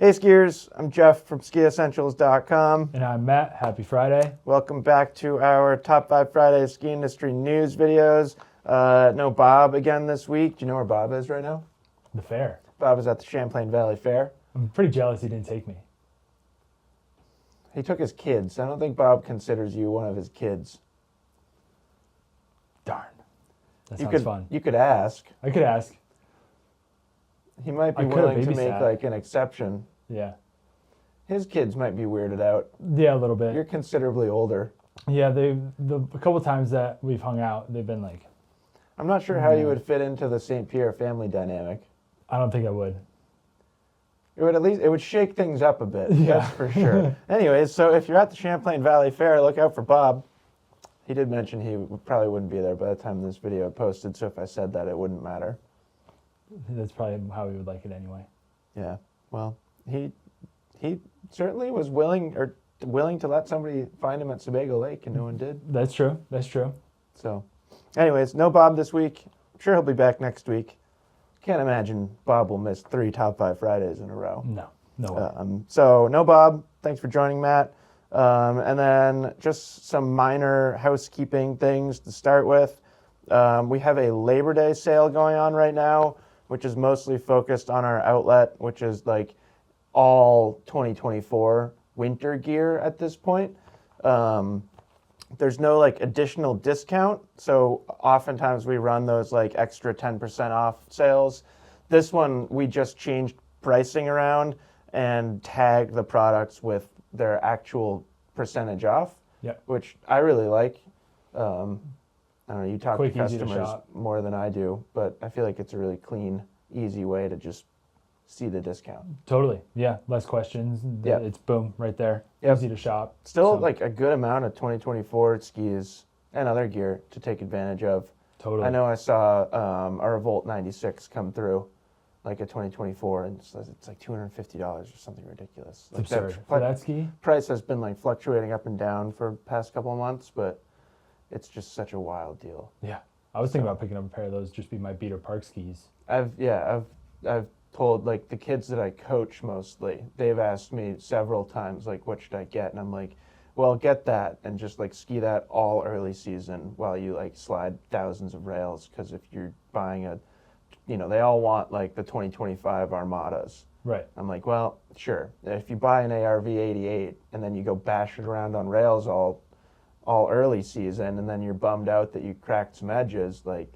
Hey skiers, I'm Jeff from skiessentials.com. And I'm Matt. Happy Friday. Welcome back to our Top 5 Friday ski industry news videos. No Bob again this week. Do you know where Bob is right now? The fair. Bob is at the Champlain Valley Fair. I'm pretty jealous he didn't take me. He took his kids. I don't think Bob considers you one of his kids. Darn. That sounds fun. You could ask. I could ask. He might be willing to make like an exception. Yeah. His kids might be weirded out. Yeah, a little bit. You're considerably older. Yeah, a couple times that we've hung out, they've been like... I'm not sure how you would fit into the St. Pierre family dynamic. I don't think I would. It would shake things up a bit, that's for sure. Anyways, so if you're at the Champlain Valley Fair, look out for Bob. He did mention he probably wouldn't be there by the time this video posted, so if I said that, it wouldn't matter. That's probably how we would like it anyway. Yeah, well, he certainly was willing to let somebody find him at Sebago Lake, and no one did. That's true. That's true. So, anyways, no Bob this week. I'm sure he'll be back next week. Can't imagine Bob will miss 3 Top 5 Fridays in a row. No way. So, no Bob. Thanks for joining, Matt. And then just some minor housekeeping things to start with. We have a Labor Day sale going on right now, which is mostly focused on our outlet, which is like all 2024 winter gear at this point. There's no like additional discount, so oftentimes we run those like extra 10% off sales. This one we just changed pricing around and tagged the products with their actual percentage off, which I really like. I don't know, you talk Quick, to customers more than I do, but I feel like it's a really clean, easy way to just see the discount. Totally. Yeah. Less questions. Yeah. It's boom right there. Yep. Easy to shop. Still like a good amount of 2024 skis and other gear to take advantage of. Totally. I know I saw a Revolt 96 come through, like a 2024, and it's like $250 or something ridiculous. It's like absurd. For that ski? Price has been like fluctuating up and down for the past couple of months, but it's just such a wild deal. Yeah. I was thinking about picking up a pair of those, just be my beater park skis. I've told like the kids that I coach mostly, they've asked me several times like what should I get, and I'm like, well, get that and just like ski that all early season while you like slide thousands of rails, because if you're buying they all want like the 2025 Armadas. Right. I'm like, well, sure, if you buy an ARV 88 and then you go bash it around on rails all early season and then you're bummed out that you cracked some edges, like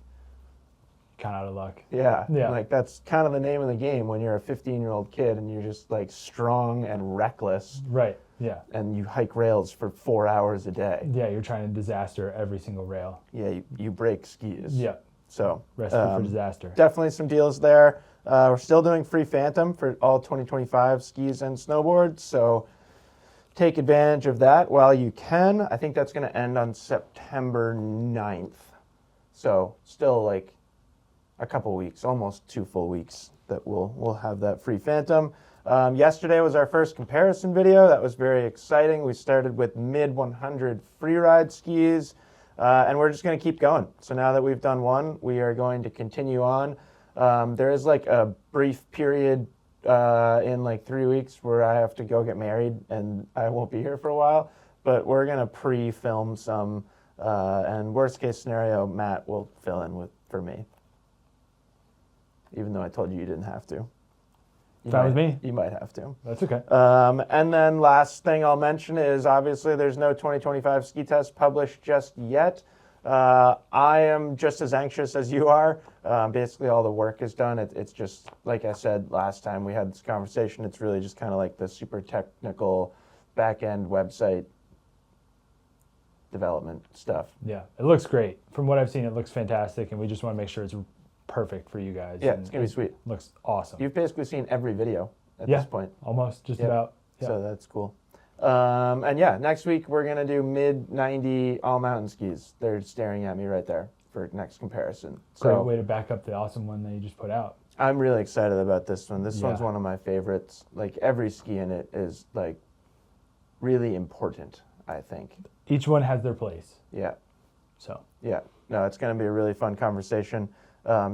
Kind of out of luck. Yeah, Yeah. like that's kind of the name of the game when you're a 15-year-old kid and you're just like strong and reckless. Right, yeah. And you hike rails for 4 hours a day. Yeah, you're trying to disaster every single rail. Yeah, you break skis. Yeah. So Recipe for disaster. Definitely some deals there. We're still doing free Phantom for all 2025 skis and snowboards, so take advantage of that while you can. I think that's going to end on September 9th. So still like a couple weeks, almost 2 full weeks that we'll have that free Phantom. Yesterday was our first comparison video. That was very exciting. We started with mid 100 freeride skis, and we're just going to keep going. So now that we've done one, we are going to continue on. There is like a brief period in like 3 weeks where I have to go get married and I won't be here for a while, but we're going to pre-film some, and worst case scenario, Matt will fill in for me. Even though I told you didn't have to. Fine with me. You might have to. That's okay. And then last thing I'll mention is obviously there's no 2025 ski test published just yet. I am just as anxious as you are. Basically all the work is done. It's just, like I said last time we had this conversation, it's really just kind of like the super technical back-end website development stuff. Yeah, it looks great. From what I've seen, it looks fantastic, and we just want to make sure it's perfect for you guys. Yeah, it's going to be sweet. Looks awesome. You've basically seen every video at this point. Almost, just about. Yeah. So that's cool. And yeah, next week we're going to do mid 90 all mountain skis. They're staring at me right there for next comparison. Great way to back up the awesome one that you just put out. I'm really excited about this one. This one's one of my favorites. Like every ski in it is like really important, I think. Each one has their place. Yeah. So. Yeah. No, it's going to be a really fun conversation.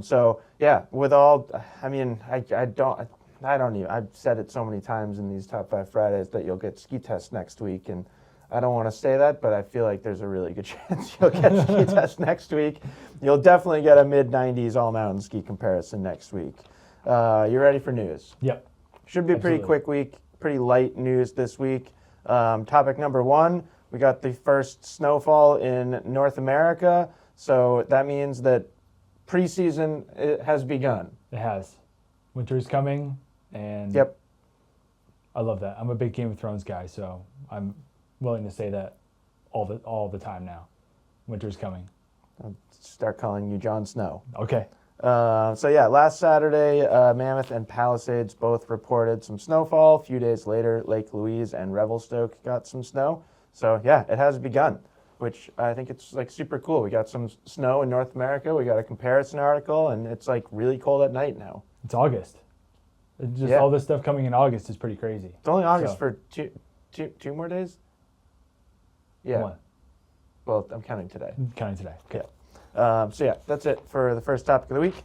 So yeah, with all, I mean, I don't, I don't even. I've said it so many times in these Top 5 Fridays that you'll get ski tests next week, and I don't want to say that, but I feel like there's a really good chance you'll get ski tests next week. You'll definitely get a mid-90s all-mountain ski comparison next week. You ready for news? Yep. Should be a pretty quick week, pretty light news this week. Topic number 1, we got the first snowfall in North America, so that means that preseason has begun. It has. Winter is coming, and Yep. I love that. I'm a big Game of Thrones guy, so I'm willing to say that all the time now. Winter's coming. I'll start calling you Jon Snow. Okay. So yeah, last Saturday, Mammoth and Palisades both reported some snowfall. A few days later, Lake Louise and Revelstoke got some snow. So yeah, it has begun, which I think it's like super cool. We got some snow in North America. We got a comparison article, and it's like really cold at night now. It's August. Just all this stuff coming in August is pretty crazy. It's only August for two more days. Yeah. One. Well, I'm counting today. Counting today. Okay. So yeah, that's it for the first topic of the week.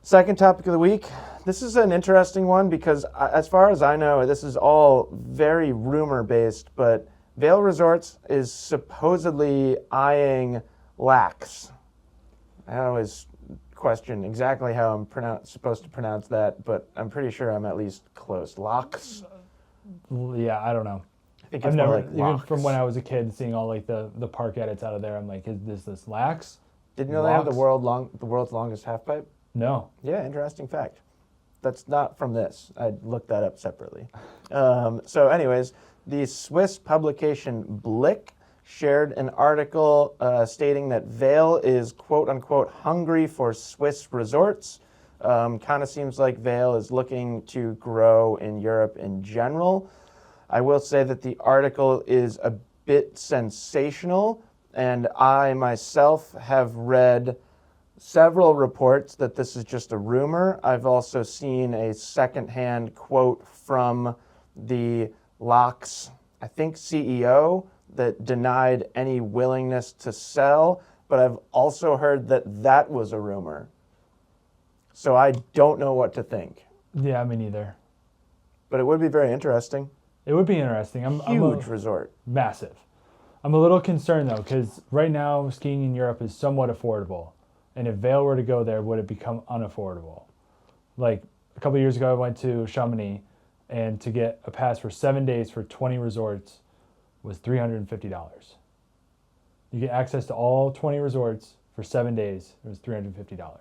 Second topic of the week. This is an interesting one because as far as I know, this is all very rumor based, but Vail Resorts is supposedly eyeing LAAX. I always question exactly how I'm supposed to pronounce that, but I'm pretty sure I'm at least close. LAAX? Yeah, I don't know. I think I've it's more never, like even LAAX. from when I was a kid, seeing all like the park edits out of there, I'm like, is this LAAX? Didn't you know they have the LAAX? world's longest half pipe? No. Yeah, interesting fact. That's not from this. I looked that up separately. So anyways, the Swiss publication Blick shared an article stating that Vail is quote-unquote hungry for Swiss resorts. Kind of seems like Vail is looking to grow in Europe in general. I will say that the article is a bit sensational, and I myself have read several reports that this is just a rumor. I've also seen a secondhand quote from the LAAX, I think CEO, that denied any willingness to sell, but I've also heard that that was a rumor. So I don't know what to think. Yeah, me neither. But it would be very interesting. It would be interesting. Huge resort. Massive. I'm a little concerned though, because right now skiing in Europe is somewhat affordable. And if Vail were to go there, would it become unaffordable? Like a couple of years ago, I went to Chamonix, and to get a pass for 7 days for 20 resorts was $350. You get access to all 20 resorts for 7 days. It was $350.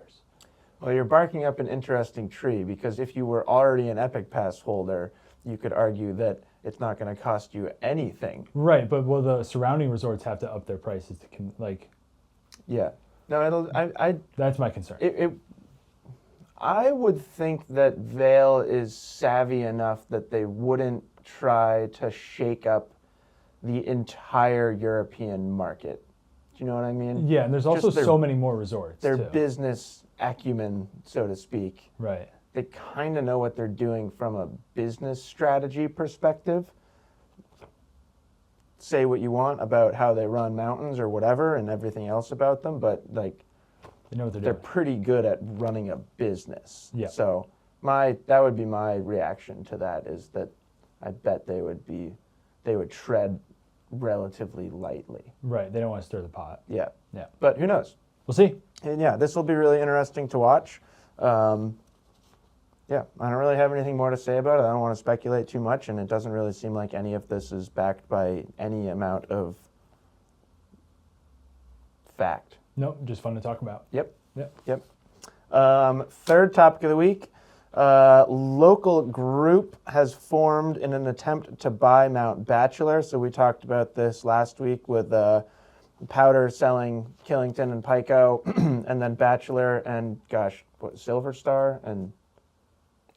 Well, you're barking up an interesting tree, because if you were already an Epic Pass holder, you could argue that it's not going to cost you anything. Right, but will the surrounding resorts have to up their prices to Yeah. No, That's my concern. I would think that Vail is savvy enough that they wouldn't try to shake up the entire European market. Do you know what I mean? Yeah, and there's also so many more resorts. Their too. business acumen, so to speak. Right. They kind of know what they're doing from a business strategy perspective. Say what you want about how they run mountains or whatever and everything else about them, but like They know what they're doing. pretty good at running a business. Yeah. So that would be my reaction to that, is that I bet they would tread relatively lightly. Right. They don't want to stir the pot. Yeah. Yeah. But who knows? We'll see. And yeah, this will be really interesting to watch. Yeah, I don't really have anything more to say about it. I don't want to speculate too much, and it doesn't really seem like any of this is backed by any amount of fact. Nope, just fun to talk about. Yep. Yep. Third topic of the week. Local group has formed in an attempt to buy Mount Bachelor. So we talked about this last week with Powder selling Killington and Pico, and then Bachelor and, Silver Star and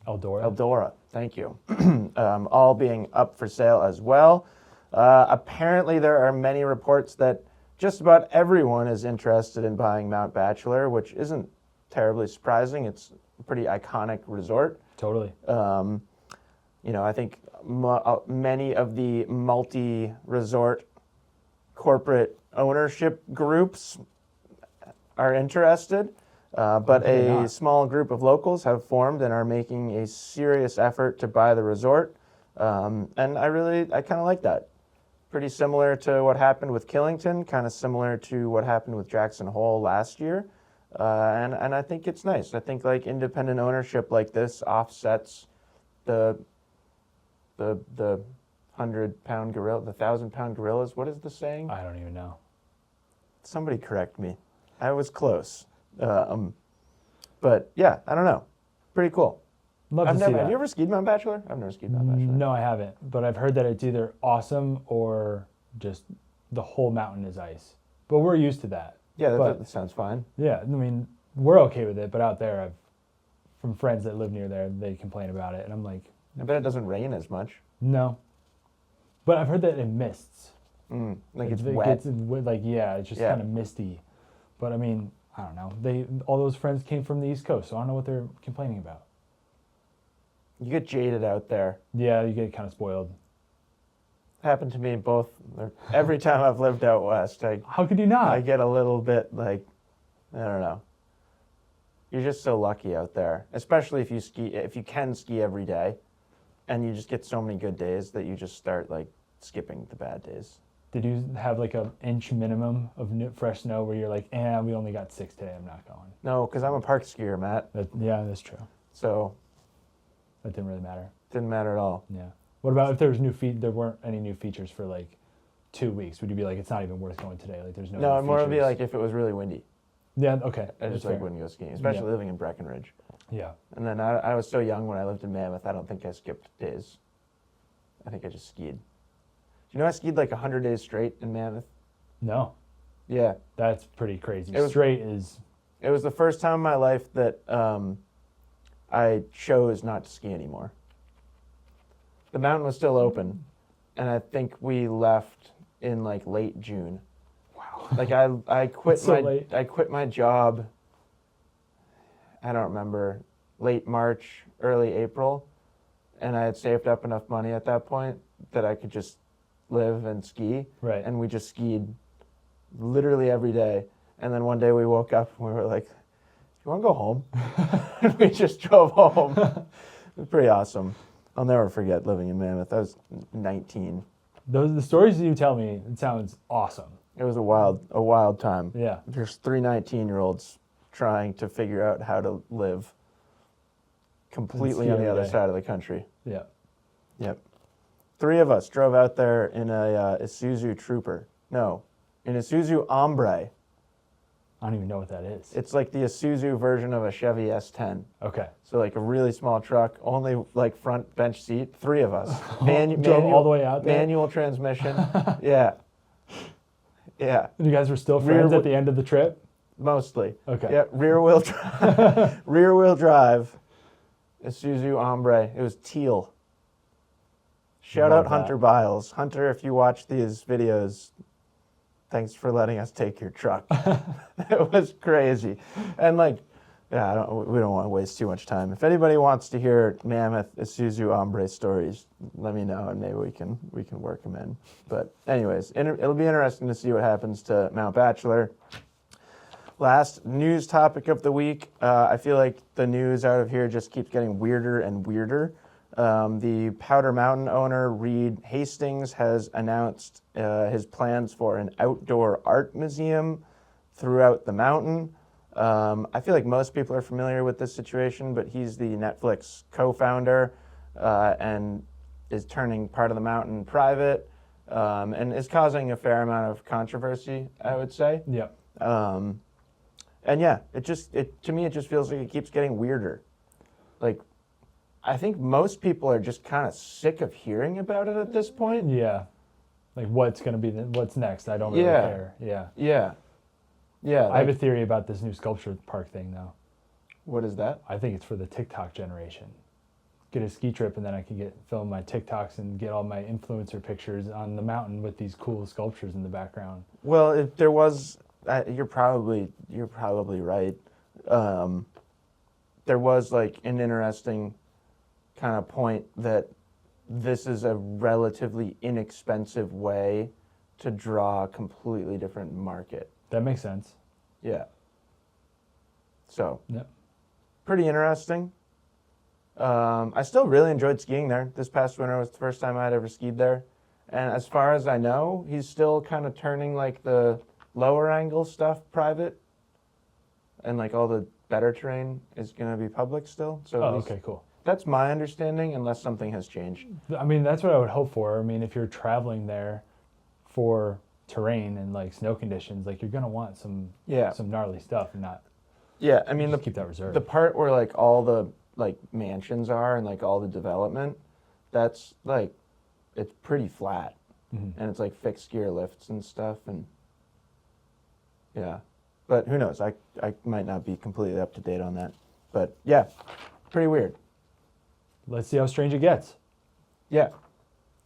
Eldora, thank you. All being up for sale as well. Apparently there are many reports that just about everyone is interested in buying Mount Bachelor, which isn't terribly surprising. It's a pretty iconic resort. Totally. I think many of the multi-resort corporate ownership groups are interested. But Maybe a not. small group of locals have formed and are making a serious effort to buy the resort. And I kind of like that. Pretty similar to what happened with Killington, kind of similar to what happened with Jackson Hole last year. And I think it's nice. I think like independent ownership like this offsets the 100-pound gorilla, the 1,000-pound gorillas. What is the saying? I don't even know. Somebody correct me. I was close. But yeah, I don't know. Pretty cool. Love to see that. Have you ever skied Mount Bachelor? I've never skied Mount Bachelor. No, I haven't. But I've heard that it's either awesome or just the whole mountain is ice. But we're used to that. Yeah, But- that sounds fine. Yeah, I mean, we're okay with it. But out there, from friends that live near there, they complain about it. And I'm like, I bet it doesn't rain as much. no. But I've heard that it mists. Like it's It wet. gets it's just Yeah. kind of misty. But I mean, I don't know. All those friends came from the East Coast, so I don't know what they're complaining about. You get jaded out there. Yeah, you get kind of spoiled. Happened to me both. Every time I've lived out west, How could you not? I get a little bit like, I don't know. You're just so lucky out there, especially if you can ski every day, and you just get so many good days that you just start like skipping the bad days. Did you have like an inch minimum of fresh snow where you're like, we only got 6 today, I'm not going? No, because I'm a park skier, Matt. Yeah, that's true. So That didn't really matter. didn't matter at all. Yeah. What about if there weren't any new features for like 2 weeks? Would you be like, it's not even worth going today? Like there's no No, new it more would be features? like if it was really windy. Yeah, okay. I that's just fair. wouldn't go skiing, especially Yeah. living in Breckenridge. Yeah. And then I was so young when I lived in Mammoth, I don't think I skipped days. I think I just skied. Do you know I skied like 100 days straight in Mammoth? No, Yeah. that's pretty crazy. It was- Straight is, It was the first time in my life that I chose not to ski anymore. The mountain was still open, and I think we left in like late June. wow. Like I quit It's so my late. I quit my job. I don't remember, late March, early April, and I had saved up enough money at that point that I could just live and ski. Right. And we just skied literally every day. And then one day we woke up and we were like, "You want to go home?" And we just drove home. It was pretty awesome. I'll never forget living in Mammoth. I was 19. The stories you tell me, it sounds awesome. It was a wild time. Yeah. There's 3 19-year-olds trying to figure out how to live completely ski on the every other day. side of the country. Yeah. Yep. 3 of us drove out there in a Isuzu Trooper. No, an Isuzu Ombre. I don't even know what that is. It's like the Isuzu version of a Chevy S10. Okay. So like a really small truck, only like front bench seat. 3 of us. Drove all the way out there? Manual transmission. Yeah. Yeah. And you guys were still Rear friends wheel- at the end of the trip? Mostly. Okay. Yeah. Rear wheel drive. Isuzu Ombre. It was teal. Shout Love out that. Hunter Biles. Hunter, if you watch these videos, thanks for letting us take your truck. It was crazy. And like, yeah, we don't want to waste too much time. If anybody wants to hear Mammoth Isuzu Ombre stories, let me know and maybe we can work them in. But anyways, it'll be interesting to see what happens to Mount Bachelor. Last news topic of the week. I feel like the news out of here just keeps getting weirder and weirder. The Powder Mountain owner, Reed Hastings, has announced his plans for an outdoor art museum throughout the mountain. I feel like most people are familiar with this situation, but he's the Netflix co-founder and is turning part of the mountain private and is causing a fair amount of controversy, I would say. Yeah. And yeah, to me, it just feels like it keeps getting weirder. Like, I think most people are just kind of sick of hearing about it at this point. Yeah. Like what's next? I don't really Yeah. care. Yeah. Yeah. Yeah. I have a like, theory about this new sculpture park thing though. what is that? I think it's for the TikTok generation. Get a ski trip and then I can film my TikToks and get all my influencer pictures on the mountain with these cool sculptures in the background. Well, if there was, you're probably right. There was like an interesting kind of point that this is a relatively inexpensive way to draw a completely different market. That makes sense. Yeah. So, Yep. pretty interesting. I still really enjoyed skiing there. This past winter was the first time I had ever skied there. And as far as I know, he's still kind of turning like the lower angle stuff private. And like all the better terrain is going to be public still. So Oh, okay, cool. that's my understanding, unless something has changed. I mean, that's what I would hope for. I mean, if you're traveling there for terrain and like snow conditions, like you're gonna want some gnarly stuff and not Yeah, I mean, just keep that reserved. the part where like all the like mansions are and like all the development, that's like, it's pretty flat. Mm-hmm. And it's like fixed gear lifts and stuff. And yeah, but who knows? I might not be completely up to date on that. But yeah, pretty weird. Let's see how strange it gets. Yeah,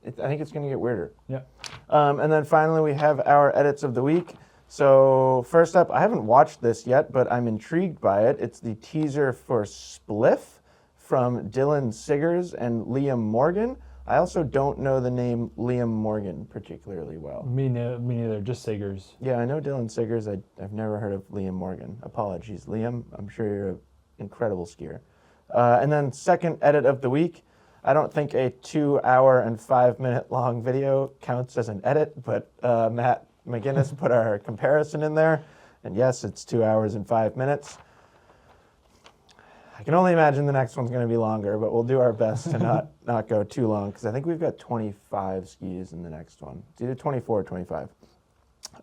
I think it's going to get weirder. Yeah. And then finally, we have our edits of the week. So first up, I haven't watched this yet, but I'm intrigued by it. It's the teaser for Spliff from Dylan Siggers and Liam Morgan. I also don't know the name Liam Morgan particularly well. Me neither. Just Siggers. Yeah, I know Dylan Siggers. I've never heard of Liam Morgan. Apologies, Liam. I'm sure you're an incredible skier. And then second edit of the week. I don't think a 2 hour and 5 minute long video counts as an edit, but Matt McGinnis put our comparison in there. And yes, it's 2 hours and 5 minutes. I can only imagine the next one's going to be longer, but we'll do our best to not go too long, because I think we've got 25 skis in the next one. It's either 24 or 25.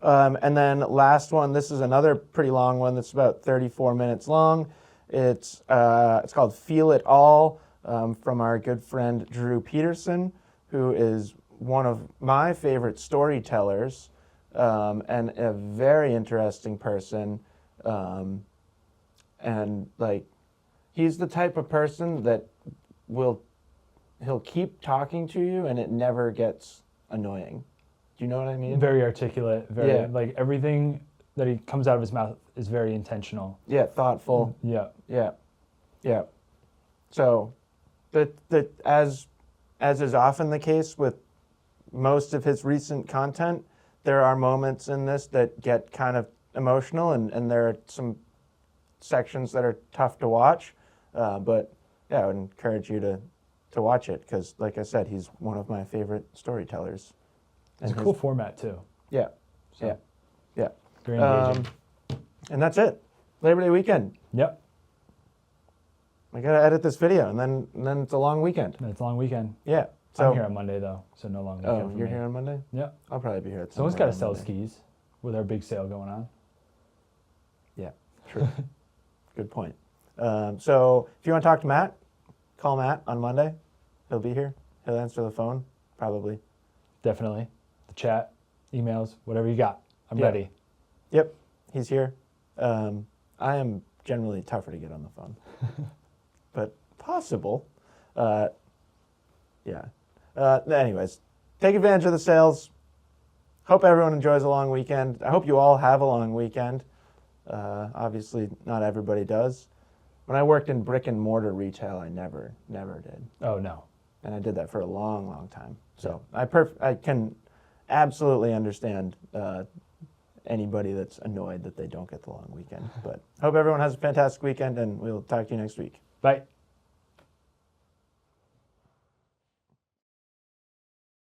And then last one, this is another pretty long one that's about 34 minutes long. It's called Feel It All, from our good friend Drew Peterson, who is one of my favorite storytellers, and a very interesting person. And like, he's the type of person that he'll keep talking to you and it never gets annoying. Do you know what I mean? Very articulate. Very like everything that he comes out of his mouth is very intentional. Yeah, thoughtful. Yeah. Yeah. So, as is often the case with most of his recent content, there are moments in this that get kind of emotional, and there are some sections that are tough to watch. But yeah, I would encourage you to watch it, because, like I said, he's one of my favorite storytellers. It's a cool format too. Yeah. So, Yeah. Very engaging. And that's it. Labor Day weekend. Yep. I gotta edit this video, and then it's a long weekend. And it's a long weekend. Yeah. So I'm here on Monday though, so no long weekend. oh, for you're me. here on Monday? Yeah. I'll probably be here. At Someone's some got to point sell on Monday. skis with our big sale going on. Yeah, true. Good point. So if you want to talk to Matt, call Matt on Monday. He'll be here. He'll answer the phone, probably. Definitely. The chat, emails, whatever you got. I'm Yeah. ready. Yep, he's here. I am generally tougher to get on the phone, but possible. Yeah. Anyways, take advantage of the sales. Hope everyone enjoys a long weekend. I hope you all have a long weekend. Obviously, not everybody does. When I worked in brick and mortar retail, I never did. Oh, no. And I did that for a long, long time. So I can absolutely understand anybody that's annoyed that they don't get the long weekend. But hope everyone has a fantastic weekend, and we'll talk to you next week. Bye.